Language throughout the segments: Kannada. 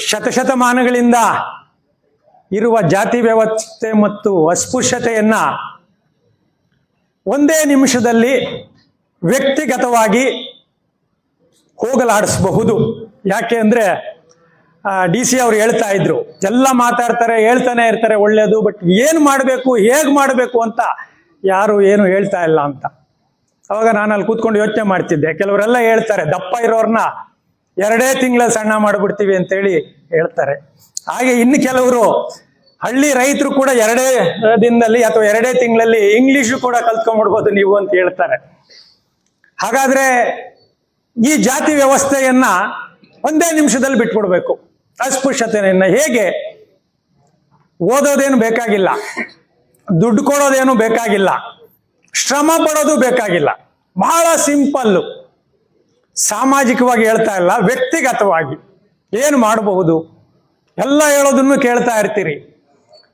ಶತಶತಮಾನಗಳಿಂದ ಇರುವ ಜಾತಿ ವ್ಯವಸ್ಥೆ ಮತ್ತು ಅಸ್ಪೃಶ್ಯತೆಯನ್ನ ಒಂದೇ ನಿಮಿಷದಲ್ಲಿ ವ್ಯಕ್ತಿಗತವಾಗಿ ಹೋಗಲಾಡಿಸಬಹುದು. ಯಾಕೆ ಅಂದ್ರೆ DC ಅವ್ರು ಹೇಳ್ತಾ ಇದ್ರು, ಎಲ್ಲ ಮಾತಾಡ್ತಾರೆ, ಹೇಳ್ತಾನೆ ಇರ್ತಾರೆ ಒಳ್ಳೇದು, ಬಟ್ ಏನು ಮಾಡಬೇಕು, ಹೇಗೆ ಮಾಡಬೇಕು ಅಂತ ಯಾರು ಏನು ಹೇಳ್ತಾ ಇಲ್ಲ ಅಂತ. ಅವಾಗ ನಾನು ಅಲ್ಲಿ ಕೂತ್ಕೊಂಡು ಯೋಚನೆ ಮಾಡ್ತಿದ್ದೆ. ಕೆಲವರೆಲ್ಲ ಹೇಳ್ತಾರೆ ದಪ್ಪ ಇರೋರ್ನ 2 ತಿಂಗಳಲ್ಲಿ ಸಣ್ಣ ಮಾಡಿಬಿಡ್ತೀವಿ ಅಂತೇಳಿ ಹೇಳ್ತಾರೆ. ಹಾಗೆ ಇನ್ನು ಕೆಲವರು ಹಳ್ಳಿ ರೈತರು ಕೂಡ 2 ದಿನದಲ್ಲಿ ಅಥವಾ 2 ತಿಂಗಳಲ್ಲಿ ಇಂಗ್ಲಿಷು ಕೂಡ ಕಲ್ತ್ಕೊಂಡ್ಬಿಡ್ಬೋದು ನೀವು ಅಂತ ಹೇಳ್ತಾರೆ. ಹಾಗಾದ್ರೆ ಈ ಜಾತಿ ವ್ಯವಸ್ಥೆಯನ್ನ ಒಂದೇ ನಿಮಿಷದಲ್ಲಿ ಬಿಟ್ಬಿಡ್ಬೇಕು. ಅಸ್ಪೃಶ್ಯತೆಯನ್ನ ಹೇಗೆ? ಓದೋದೇನು ಬೇಕಾಗಿಲ್ಲ, ದುಡ್ಡು ಕೊಡೋದೇನು ಬೇಕಾಗಿಲ್ಲ, ಶ್ರಮ ಪಡೋದು ಬೇಕಾಗಿಲ್ಲ. ಬಹಳ ಸಿಂಪಲ್ಲು. ಸಾಮಾಜಿಕವಾಗಿ ಹೇಳ್ತಾ ಇಲ್ಲ, ವ್ಯಕ್ತಿಗತವಾಗಿ ಏನು ಮಾಡಬಹುದು ಎಲ್ಲ ಹೇಳೋದನ್ನು ಕೇಳ್ತಾ ಇರ್ತೀರಿ.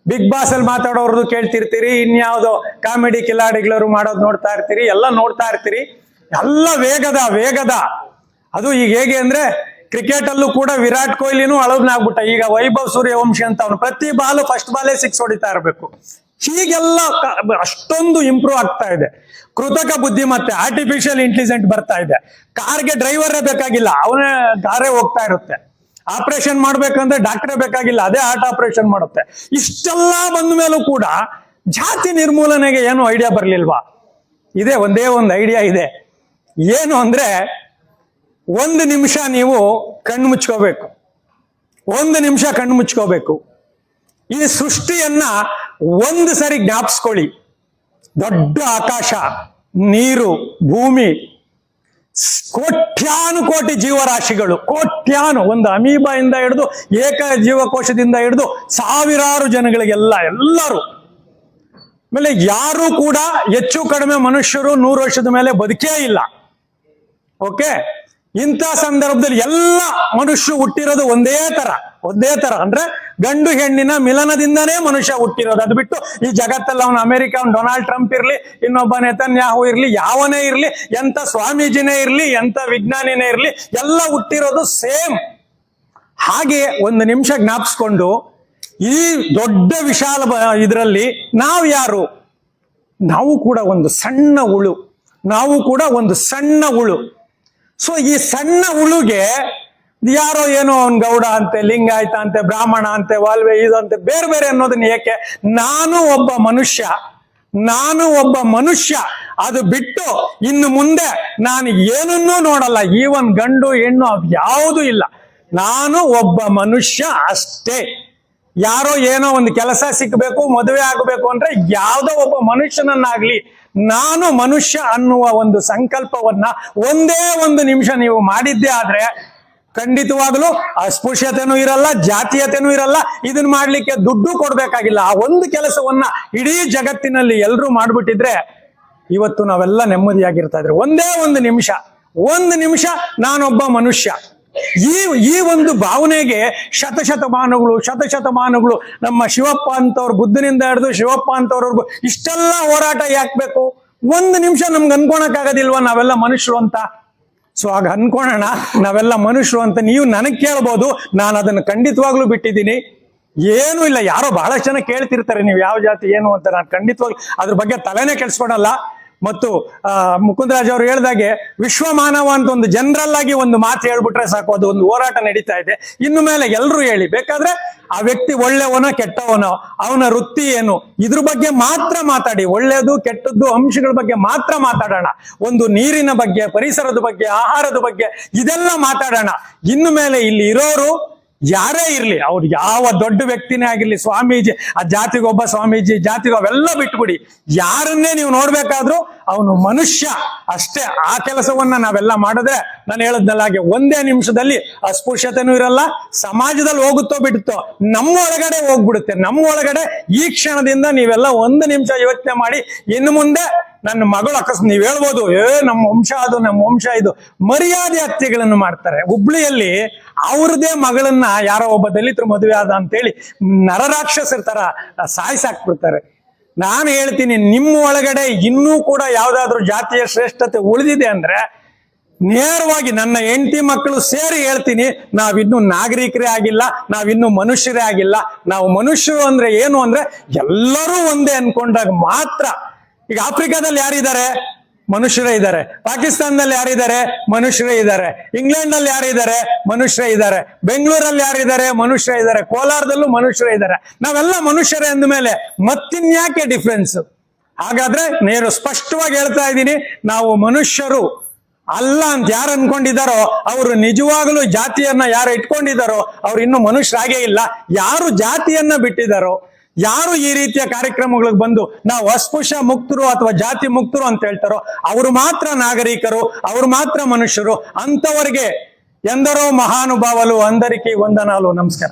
ಬಿಗ್ ಬಾಸ್ ಅಲ್ಲಿ ಮಾತಾಡೋರ್ದು ಕೇಳ್ತಿರ್ತೀರಿ, ಇನ್ಯಾವುದೋ ಕಾಮಿಡಿ ಕಿಲಾಡಿಗಳವರು ಮಾಡೋದು ನೋಡ್ತಾ ಇರ್ತೀರಿ, ಎಲ್ಲ ನೋಡ್ತಾ ಇರ್ತೀರಿ. ಎಲ್ಲ ವೇಗದ ಅದು ಈಗ ಹೇಗೆ ಅಂದ್ರೆ ಕ್ರಿಕೆಟ್ ಅಲ್ಲೂ ಕೂಡ ವಿರಾಟ್ ಕೊಹ್ಲಿನೂ ಅಳವ್ನಾಗ್ಬಿಟ್ಟ. ಈಗ ವೈಭವ್ ಸೂರ್ಯವಂಶಿ ಅಂತ ಅವನು ಪ್ರತಿ ಬಾಲು ಫಸ್ಟ್ ಬಾಲೇ 6 ಹೊಡಿತಾ ಇರಬೇಕು. ಹೀಗೆಲ್ಲ ಅಷ್ಟೊಂದು ಇಂಪ್ರೂವ್ ಆಗ್ತಾ ಇದೆ. ಕೃತಕ ಬುದ್ಧಿಮತ್ತೆ, ಆರ್ಟಿಫಿಷಿಯಲ್ ಇಂಟೆಲಿಜೆಂಟ್ ಬರ್ತಾ ಇದೆ. ಕಾರ್ಗೆ ಡ್ರೈವರೇ ಬೇಕಾಗಿಲ್ಲ, ಅವನೇ ಕಾರೇ ಹೋಗ್ತಾ ಇರುತ್ತೆ. ಆಪರೇಷನ್ ಮಾಡ್ಬೇಕಂದ್ರೆ ಡಾಕ್ಟ್ರೇ ಬೇಕಾಗಿಲ್ಲ, ಅದೇ ಹಾರ್ಟ್ ಆಪರೇಷನ್ ಮಾಡುತ್ತೆ. ಇಷ್ಟೆಲ್ಲ ಬಂದ ಮೇಲೂ ಕೂಡ ಜಾತಿ ನಿರ್ಮೂಲನೆಗೆ ಏನು ಐಡಿಯಾ ಬರ್ಲಿಲ್ವಾ? ಇದೆ, ಒಂದೇ ಒಂದು ಐಡಿಯಾ ಇದೆ. ಏನು ಅಂದ್ರೆ 1 ನಿಮಿಷ ನೀವು ಕಣ್ಣು ಮುಚ್ಕೋಬೇಕು. 1 ನಿಮಿಷ ಕಣ್ಣು ಮುಚ್ಕೋಬೇಕು. ಈ ಸೃಷ್ಟಿಯನ್ನ ಒಂದು ಸರಿ ಜ್ಞಾಪಿಸ್ಕೊಳ್ಳಿ. ದೊಡ್ಡ ಆಕಾಶ, ನೀರು, ಭೂಮಿ, ಕೋಟ್ಯಾನುಕೋಟಿ ಜೀವರಾಶಿಗಳು, ಒಂದು ಅಮೀಬಾಯಿಂದ ಹಿಡಿದು ಏಕ ಜೀವಕೋಶದಿಂದ ಹಿಡಿದು ಸಾವಿರಾರು ಜನಗಳಿಗೆಲ್ಲ, ಎಲ್ಲರೂ. ಆಮೇಲೆ ಯಾರು ಕೂಡ ಹೆಚ್ಚು ಕಡಿಮೆ ಮನುಷ್ಯರು 100 ವರ್ಷದ ಮೇಲೆ ಬದುಕೇ ಇಲ್ಲ. ಓಕೆ, ಇಂಥ ಸಂದರ್ಭದಲ್ಲಿ ಎಲ್ಲ ಮನುಷ್ಯ ಹುಟ್ಟಿರೋದು ಒಂದೇ ತರ ಅಂದ್ರೆ ಗಂಡು ಹೆಣ್ಣಿನ ಮಿಲನದಿಂದನೇ ಮನುಷ್ಯ ಹುಟ್ಟಿರೋದು. ಅದು ಬಿಟ್ಟು ಈ ಜಗತ್ತಲ್ಲಿ ಅವನು ಅಮೆರಿಕ, ಡೊನಾಲ್ಡ್ ಟ್ರಂಪ್ ಇರ್ಲಿ, ಇನ್ನೊಬ್ಬ ನೆತನ್ಯಾಹು ಇರ್ಲಿ, ಯಾವನೇ ಇರ್ಲಿ, ಎಂತ ಸ್ವಾಮೀಜಿನೇ ಇರ್ಲಿ, ಎಂತ ವಿಜ್ಞಾನಿನೇ ಇರ್ಲಿ, ಎಲ್ಲ ಹುಟ್ಟಿರೋದು ಸೇಮ್. ಹಾಗೆ 1 ನಿಮಿಷ ಜ್ಞಾಪಿಸ್ಕೊಂಡು ಈ ದೊಡ್ಡ ವಿಶಾಲ ಇದರಲ್ಲಿ ನಾವು ಯಾರು? ನಾವು ಕೂಡ ಒಂದು ಸಣ್ಣ ಹುಳು. ಸೊ ಈ ಸಣ್ಣ ಹುಳುಗೆ ಯಾರೋ ಏನೋ ಅವ್ನ್ ಗೌಡ ಅಂತೆ, ಲಿಂಗಾಯತ ಅಂತೆ, ಬ್ರಾಹ್ಮಣ ಅಂತೆ, ವಾಲ್ವೆ ಇದಂತೆ, ಬೇರೆ ಬೇರೆ ಅನ್ನೋದನ್ನ ಏಕೆ? ನಾನು ಒಬ್ಬ ಮನುಷ್ಯ. ಅದು ಬಿಟ್ಟು ಇನ್ನು ಮುಂದೆ ನಾನು ಏನನ್ನೂ ನೋಡಲ್ಲ. ಈವನ್ ಗಂಡು ಹೆಣ್ಣು ಅದು ಯಾವುದೂ ಇಲ್ಲ. ನಾನು ಒಬ್ಬ ಮನುಷ್ಯ ಅಷ್ಟೇ. ಯಾರೋ ಏನೋ ಒಂದು ಕೆಲಸ ಸಿಕ್ಕಬೇಕು, ಮದುವೆ ಆಗಬೇಕು ಅಂದ್ರೆ ಯಾವುದೋ ಒಬ್ಬ ಮನುಷ್ಯನನ್ನಾಗ್ಲಿ, ನಾನು ಮನುಷ್ಯ ಅನ್ನುವ ಒಂದು ಸಂಕಲ್ಪವನ್ನ ಒಂದೇ 1 ನಿಮಿಷ ನೀವು ಮಾಡಿದ್ದೇ ಆದ್ರೆ ಖಂಡಿತವಾಗ್ಲೂ ಅಸ್ಪೃಶ್ಯತೆನೂ ಇರಲ್ಲ, ಜಾತೀಯತೆನೂ ಇರಲ್ಲ. ಇದನ್ನ ಮಾಡ್ಲಿಕ್ಕೆ ದುಡ್ಡು ಕೊಡ್ಬೇಕಾಗಿಲ್ಲ. ಆ ಒಂದು ಕೆಲಸವನ್ನ ಇಡೀ ಜಗತ್ತಿನಲ್ಲಿ ಎಲ್ಲರೂ ಮಾಡ್ಬಿಟ್ಟಿದ್ರೆ ಇವತ್ತು ನಾವೆಲ್ಲ ನೆಮ್ಮದಿಯಾಗಿರ್ತಾ ಇದ್ರೆ. ಒಂದೇ 1 ನಿಮಿಷ ನಾನೊಬ್ಬ ಮನುಷ್ಯ. ಈ ಒಂದು ಭಾವನೆಗೆ ಶತಶತಮಾನಗಳು ನಮ್ಮ ಶಿವಪ್ಪ ಅಂತವ್ರು, ಬುದ್ಧನಿಂದ ಹಿಡಿದು ಶಿವಪ್ಪ ಅಂತವ್ರವರೆಗೂ ಇಷ್ಟೆಲ್ಲ ಹೋರಾಟ ಯಾಕಬೇಕು? 1 ನಿಮಿಷ ನಮ್ಗೆ ಅನ್ಕೊಳಕ್ಕಾಗೋದಿಲ್ವಾ ನಾವೆಲ್ಲ ಮನುಷ್ಯರು ಅಂತ? ಸೊ ಆಗ ಅನ್ಕೊಳ್ಳೋಣ ನಾವೆಲ್ಲ ಮನುಷ್ಯರು ಅಂತ. ನೀವು ನನಗೆ ಕೇಳ್ಬೋದು, ನಾನು ಅದನ್ನು ಖಂಡಿತವಾಗ್ಲೂ ಬಿಟ್ಟಿದ್ದೀನಿ. ಏನೂ ಇಲ್ಲ. ಯಾರೋ ಬಹಳಷ್ಟು ಜನ ಕೇಳ್ತಿರ್ತಾರೆ ನೀವು ಯಾವ ಜಾತಿ ಏನು ಅಂತ. ನಾನು ಖಂಡಿತವಾಗ್ಲೂ ಅದ್ರ ಬಗ್ಗೆ ತಲೆನೇ ಕೆಡಿಸ್ಕೊಳಲ್ಲ. ಮತ್ತು ಮುಕುಂದರಾಜ್ ಅವರು ಹೇಳ್ದಾಗೆ ವಿಶ್ವಮಾನವ ಅಂತ ಒಂದು ಜನರಲ್ ಆಗಿ ಒಂದು ಮಾತು ಹೇಳ್ಬಿಟ್ರೆ ಸಾಕು, ಅದು ಒಂದು ಹೋರಾಟ ನಡೀತಾ ಇದೆ. ಇನ್ನು ಮೇಲೆ ಎಲ್ಲರೂ ಹೇಳಿ, ಬೇಕಾದ್ರೆ ಆ ವ್ಯಕ್ತಿ ಒಳ್ಳೆಯವನೋ ಕೆಟ್ಟವನೋ, ಅವನ ವೃತ್ತಿ ಏನು, ಇದ್ರ ಬಗ್ಗೆ ಮಾತ್ರ ಮಾತಾಡಿ. ಒಳ್ಳೇದು ಕೆಟ್ಟದ್ದು ಅಂಶಗಳ ಬಗ್ಗೆ ಮಾತ್ರ ಮಾತಾಡೋಣ. ಒಂದು ನೀರಿನ ಬಗ್ಗೆ, ಪರಿಸರದ ಬಗ್ಗೆ, ಆಹಾರದ ಬಗ್ಗೆ ಇದೆಲ್ಲ ಮಾತಾಡೋಣ. ಇನ್ನು ಮೇಲೆ ಇಲ್ಲಿ ಇರೋರು ಯಾರೇ ಇರ್ಲಿ, ಅವ್ರು ಯಾವ ದೊಡ್ಡ ವ್ಯಕ್ತಿನೇ ಆಗಿರ್ಲಿ, ಸ್ವಾಮೀಜಿ, ಆ ಜಾತಿಗೊಬ್ಬ ಸ್ವಾಮೀಜಿ, ಜಾತಿಗೆ ಅವೆಲ್ಲ ಬಿಟ್ಬಿಡಿ. ಯಾರನ್ನೇ ನೀವು ನೋಡ್ಬೇಕಾದ್ರೂ ಅವನು ಮನುಷ್ಯ ಅಷ್ಟೇ. ಆ ಕೆಲಸವನ್ನ ನಾವೆಲ್ಲ ಮಾಡಿದ್ರೆ ನಾನು ಹೇಳದ್ನಲ್ಲ ಹಾಗೆ 1 ನಿಮಿಷದಲ್ಲಿ ಅಸ್ಪೃಶ್ಯತೆನೂ ಇರಲ್ಲ, ಸಮಾಜದಲ್ಲಿ ಹೋಗುತ್ತೋ ಬಿಡುತ್ತೋ ನಮ್ಮ ಒಳಗಡೆ ಹೋಗ್ಬಿಡುತ್ತೆ. ನಮ್ಮ ಒಳಗಡೆ ಈ ಕ್ಷಣದಿಂದ ನೀವೆಲ್ಲ 1 ನಿಮಿಷ ಯೋಚನೆ ಮಾಡಿ. ಇನ್ನು ಮುಂದೆ ನನ್ನ ಮಗಳು ನೀವ್ ಹೇಳ್ಬೋದು, ನಮ್ಮ ವಂಶ ಇದು ಮರ್ಯಾದೆ ಹತ್ಯೆಗಳನ್ನು ಮಾಡ್ತಾರೆ. ಹುಬ್ಳಿಯಲ್ಲಿ ಅವ್ರದೇ ಮಗಳನ್ನ ಯಾರೋ ಒಬ್ಬ ದಲಿತರು ಮದುವೆ ಆದ ಅಂತೇಳಿ ನರರಾಕ್ಷಸರ ತರ ಸಾಯಿಸಾಕ್ಬಿಡ್ತಾರೆ. ನಾನು ಹೇಳ್ತೀನಿ, ನಿಮ್ಮ ಒಳಗಡೆ ಇನ್ನೂ ಕೂಡ ಯಾವ್ದಾದ್ರು ಜಾತಿಯ ಶ್ರೇಷ್ಠತೆ ಉಳಿದಿದೆ ಅಂದ್ರೆ ನೇರವಾಗಿ ನನ್ನ ಹೆಂಡತಿ ಮಕ್ಕಳು ಸೇರಿ ಹೇಳ್ತೀನಿ, ನಾವಿನ್ನೂ ನಾಗರಿಕರೇ ಆಗಿಲ್ಲ, ನಾವಿನ್ನೂ ಮನುಷ್ಯರೇ ಆಗಿಲ್ಲ. ನಾವು ಮನುಷ್ಯರು ಅಂದ್ರೆ ಏನು ಅಂದ್ರೆ ಎಲ್ಲರೂ ಒಂದೇ ಅನ್ಕೊಂಡಾಗ ಮಾತ್ರ. ಈಗ ಆಫ್ರಿಕಾದಲ್ಲಿ ಯಾರಿದ್ದಾರೆ? ಮನುಷ್ಯರೇ ಇದ್ದಾರೆ. ಪಾಕಿಸ್ತಾನದಲ್ಲಿ ಯಾರಿದ್ದಾರೆ? ಮನುಷ್ಯರೇ ಇದ್ದಾರೆ. ಇಂಗ್ಲೆಂಡ್ ನಲ್ಲಿ ಯಾರಿದ್ದಾರೆ? ಮನುಷ್ಯರೇ ಇದ್ದಾರೆ. ಬೆಂಗಳೂರಲ್ಲಿ ಯಾರಿದ್ದಾರೆ? ಮನುಷ್ಯರೇ ಇದ್ದಾರೆ. ಕೋಲಾರದಲ್ಲೂ ಮನುಷ್ಯರೇ ಇದ್ದಾರೆ. ನಾವೆಲ್ಲ ಮನುಷ್ಯರೇ ಅಂದ ಮೇಲೆ ಮತ್ತಿನ್ಯಾಕೆ ಡಿಫ್ರೆನ್ಸ್? ಹಾಗಾದ್ರೆ ನೇರು ಸ್ಪಷ್ಟವಾಗಿ ಹೇಳ್ತಾ ಇದ್ದೀನಿ, ನಾವು ಮನುಷ್ಯರು ಅಲ್ಲ ಅಂತ ಯಾರು ಅನ್ಕೊಂಡಿದ್ದಾರೋ ಅವರು ನಿಜವಾಗಲೂ ಜಾತಿಯನ್ನ ಯಾರು ಇಟ್ಕೊಂಡಿದ್ದಾರೋ ಅವ್ರು ಇನ್ನೂ ಮನುಷ್ಯರಾಗೇ ಇಲ್ಲ. ಯಾರು ಜಾತಿಯನ್ನ ಬಿಟ್ಟಿದ್ದಾರೋ, ಯಾರು ಈ ರೀತಿಯ ಕಾರ್ಯಕ್ರಮಗಳಿಗೆ ಬಂದು ನಾವು ಅಸ್ಪೃಶ್ಯ ಮುಕ್ತರು ಅಥವಾ ಜಾತಿ ಮುಕ್ತರು ಅಂತ ಹೇಳ್ತಾರೋ ಅವರು ಮಾತ್ರ ನಾಗರಿಕರು, ಅವರು ಮಾತ್ರ ಮನುಷ್ಯರು. ಅಂತವರಿಗೆ ಎಂದರೋ ಮಹಾನುಭಾವಲು, ಅಂದರಿಕಿ ವಂದನಾಲು. ನಮಸ್ಕಾರ.